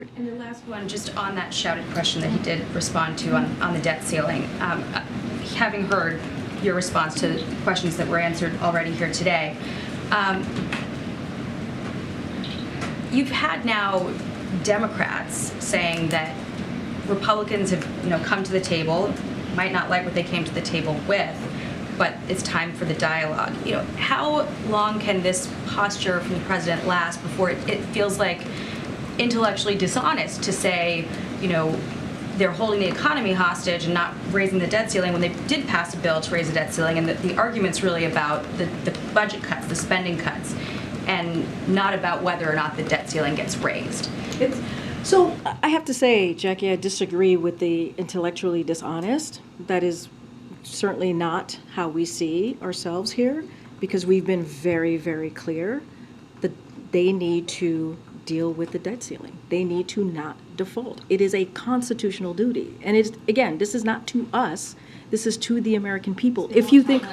And the last one, just on that shouted question that he did respond to on the debt ceiling, having heard your response to questions that were answered already here today, you've had now Democrats saying that Republicans have come to the table, might not like what they came to the table with, but it's time for the dialogue. How long can this posture from the president last before it feels like intellectually dishonest to say, they're holding the economy hostage and not raising the debt ceiling when they did pass a bill to raise the debt ceiling, and the argument's really about the budget cuts, the spending cuts, and not about whether or not the debt ceiling gets raised. So I have to say, Jackie, I disagree with the intellectually dishonest. That is certainly not how we see ourselves here, because we've been very, very clear that they need to deal with the debt ceiling. They need to not default. It is a constitutional duty. And again, this is not to us. This is to the American people. If you think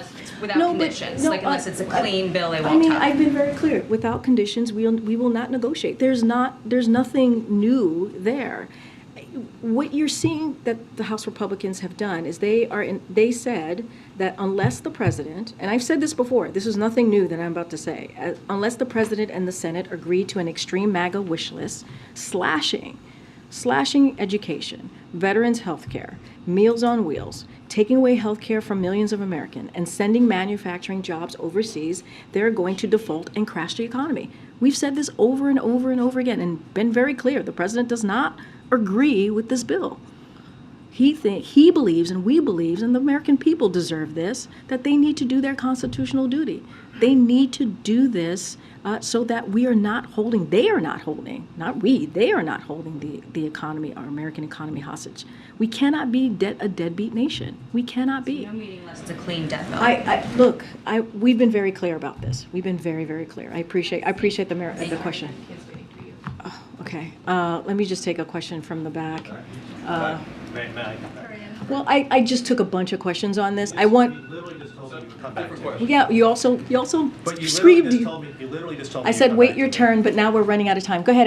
without conditions, unless it's a clean bill, they won't. I mean, I've been very clear. Without conditions, we will not negotiate. There's nothing new there. What you're seeing that the House Republicans have done is they said that unless the president, and I've said this before, this is nothing new that I'm about to say, unless the president and the Senate agree to an extreme MAGA wish list, slashing education, veterans health care, Meals on Wheels, taking away health care from millions of Americans, and sending manufacturing jobs overseas, they're going to default and crash the economy. We've said this over and over and over again and been very clear. The president does not agree with this bill. He believes, and we believe, and the American people deserve this, that they need to do their constitutional duty. They need to do this so that they are not holding the economy, our American economy hostage. We cannot be a deadbeat nation. We cannot be. No meeting unless it's a clean debt bill. We've been very clear about this. We've been very, very clear. I appreciate the question. Okay, let me just take a question from the back. Well, I just took a bunch of questions on this. I want. You literally just told me you would come back to it. Yeah, you also But you screamed. literally just told me. I said, wait your turn, but now we're running out of time. Go ahead, Ed.